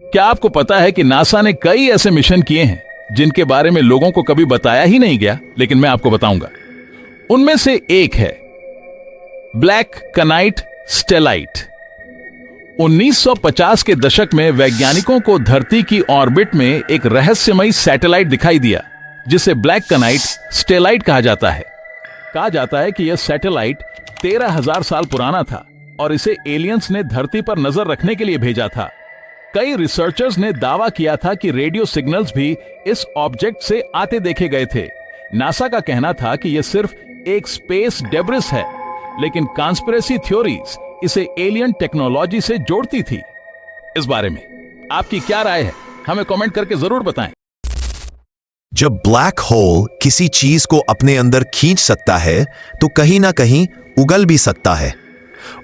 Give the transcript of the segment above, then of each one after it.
क्या आपको पता है कि नासा ने कई ऐसे मिशन किए हैं जिनके बारे में लोगों को कभी बताया ही नहीं गया, लेकिन मैं आपको बताऊंगा। उनमें से एक है ब्लैक कनाइट स्टेलाइट। 1950 के दशक में वैज्ञानिकों को धरती की ऑर्बिट में एक रहस्यमयी सैटेलाइट दिखाई दिया जिसे ब्लैक कनाइट स्टेलाइट कहा जाता है। कहा जाता है कि यह सैटेलाइट 13,000 साल पुराना था और इसे एलियंस ने धरती पर नजर रखने के लिए भेजा था। कई रिसर्चर्स ने दावा किया था कि रेडियो सिग्नल्स भी इस ऑब्जेक्ट से आते देखे गए थे। नासा का कहना था कि यह सिर्फ एक स्पेस डेब्रिस है, लेकिन कॉन्स्पिरेसी थ्योरीज इसे एलियन टेक्नोलॉजी से जोड़ती थी। इस बारे में आपकी क्या राय है, हमें कमेंट करके जरूर बताएं। जब ब्लैक होल किसी चीज को अपने अंदर खींच सकता है तो कहीं ना कहीं उगल भी सकता है,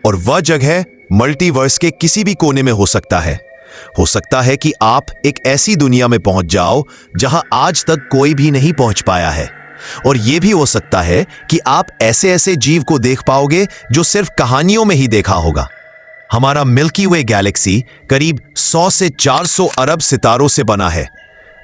और वह जगह मल्टीवर्स के किसी भी कोने में हो सकता है। हो सकता है कि आप एक ऐसी दुनिया में पहुंच जाओ जहां आज तक कोई भी नहीं पहुंच पाया है, और यह भी हो सकता है कि आप ऐसे ऐसे जीव को देख पाओगे जो सिर्फ कहानियों में ही देखा होगा। हमारा मिल्की वे गैलेक्सी करीब 100 से 400 अरब सितारों से बना है।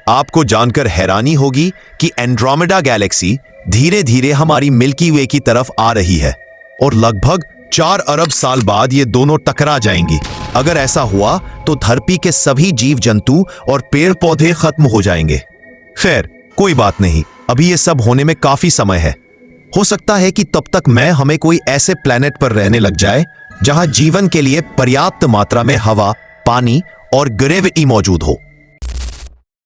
आपको जानकर हैरानी होगी कि एंड्रोमेडा गैलेक्सी धीरे धीरे हमारी मिल्की वे की तरफ आ रही है, और लगभग 4 अरब साल बाद ये दोनों टकरा जाएंगी। अगर ऐसा हुआ तो धरती के सभी जीव जंतु और पेड़ पौधे खत्म हो जाएंगे। खैर, कोई बात नहीं, अभी ये सब होने में काफी समय है। हो सकता है कि तब तक हमें कोई ऐसे प्लेनेट पर रहने लग जाए जहां जीवन के लिए पर्याप्त मात्रा में हवा, पानी और ग्रेविटी मौजूद हो।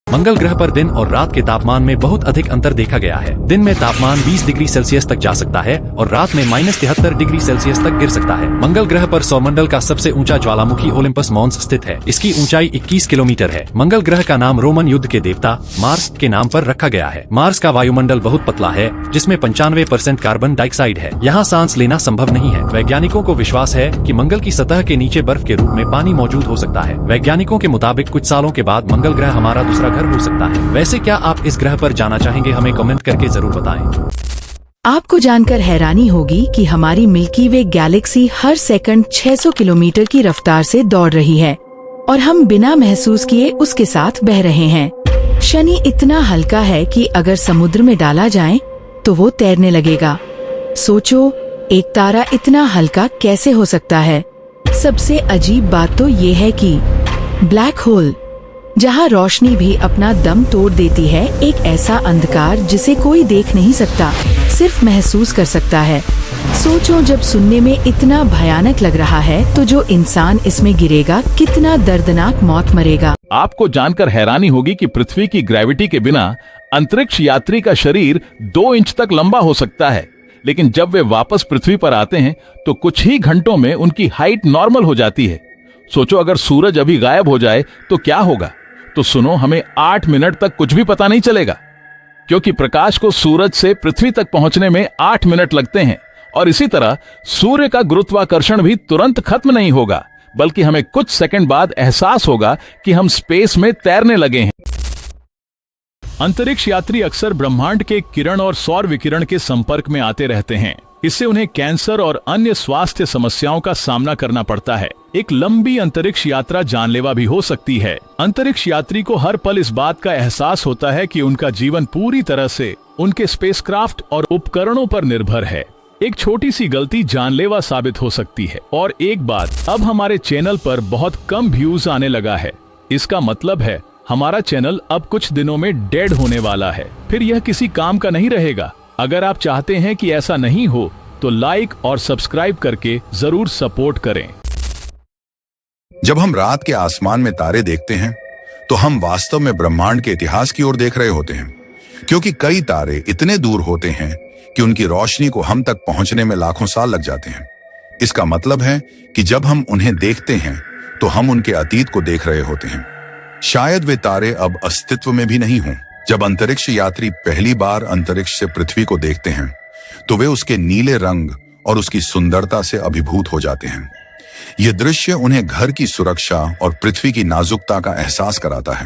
मंगल ग्रह पर दिन और रात के तापमान में बहुत अधिक अंतर देखा गया है। दिन में तापमान 20 डिग्री सेल्सियस तक जा सकता है और रात में -73 डिग्री सेल्सियस तक गिर सकता है। मंगल ग्रह पर सौरमंडल का सबसे ऊंचा ज्वालामुखी ओलिम्पस मॉन्स स्थित है। इसकी ऊंचाई 21 किलोमीटर है। मंगल ग्रह का नाम रोमन युद्ध के देवता मार्स के नाम पर रखा गया है। मार्स का वायुमंडल बहुत पतला है, जिसमें 95% कार्बन डाइऑक्साइड है। यहाँ सांस लेना संभव नहीं है। वैज्ञानिकों को विश्वास है कि मंगल की सतह के नीचे बर्फ के रूप में पानी मौजूद हो सकता है। वैज्ञानिकों के मुताबिक कुछ सालों के बाद मंगल ग्रह हमारा दूसरा घर हो सकता है। वैसे क्या आप इस ग्रह पर जाना चाहेंगे? हमें कमेंट करके जरूर बताएं। आपको जानकर हैरानी होगी कि हमारी मिल्की वे गैलेक्सी हर सेकंड 600 किलोमीटर की रफ्तार से दौड़ रही है और हम बिना महसूस किए उसके साथ बह रहे हैं। शनि इतना हल्का है कि अगर समुद्र में डाला जाए तो वो तैरने लगेगा। सोचो, एक तारा इतना हल्का कैसे हो सकता है? सबसे अजीब बात तो ये है कि ब्लैक होल, जहाँ रोशनी भी अपना दम तोड़ देती है, एक ऐसा अंधकार जिसे कोई देख नहीं सकता, सिर्फ महसूस कर सकता है। सोचो, जब सुनने में इतना भयानक लग रहा है तो जो इंसान इसमें गिरेगा कितना दर्दनाक मौत मरेगा। आपको जानकर हैरानी होगी कि पृथ्वी की ग्रेविटी के बिना अंतरिक्ष यात्री का शरीर 2 इंच तक लंबा हो सकता है, लेकिन जब वे वापस पृथ्वी पर आते हैं तो कुछ ही घंटों में उनकी हाइट नॉर्मल हो जाती है। सोचो, अगर सूरज अभी गायब हो जाए तो क्या होगा? तो सुनो, हमें 8 मिनट तक कुछ भी पता नहीं चलेगा, क्योंकि प्रकाश को सूरज से पृथ्वी तक पहुंचने में 8 मिनट लगते हैं। और इसी तरह सूर्य का गुरुत्वाकर्षण भी तुरंत खत्म नहीं होगा, बल्कि हमें कुछ सेकंड बाद एहसास होगा कि हम स्पेस में तैरने लगे हैं। अंतरिक्ष यात्री अक्सर ब्रह्मांड के किरण और सौर विकिरण के संपर्क में आते रहते हैं। इससे उन्हें कैंसर और अन्य स्वास्थ्य समस्याओं का सामना करना पड़ता है। एक लंबी अंतरिक्ष यात्रा जानलेवा भी हो सकती है। अंतरिक्ष यात्री को हर पल इस बात का एहसास होता है कि उनका जीवन पूरी तरह से उनके स्पेसक्राफ्ट और उपकरणों पर निर्भर है। एक छोटी सी गलती जानलेवा साबित हो सकती है। और एक बात, अब हमारे चैनल पर बहुत कम व्यूज आने लगा है। इसका मतलब है हमारा चैनल अब कुछ दिनों में डेड होने वाला है। फिर यह किसी काम का नहीं रहेगा। अगर आप चाहते हैं कि ऐसा नहीं हो तो लाइक और सब्सक्राइब करके जरूर सपोर्ट करें। जब हम रात के आसमान में तारे देखते हैं तो हम वास्तव में ब्रह्मांड के इतिहास की ओर देख रहे होते हैं, क्योंकि कई तारे इतने दूर होते हैं कि उनकी रोशनी को हम तक पहुंचने में लाखों साल लग जाते हैं। इसका मतलब है कि जब हम उन्हें देखते हैं तो हम उनके अतीत को देख रहे होते हैं। शायद वे तारे अब अस्तित्व में भी नहीं हों। जब अंतरिक्ष यात्री पहली बार अंतरिक्ष से पृथ्वी को देखते हैं तो वे उसके नीले रंग और उसकी सुंदरता से अभिभूत हो जाते हैं। यह दृश्य उन्हें घर की सुरक्षा और पृथ्वी की नाजुकता का एहसास कराता है।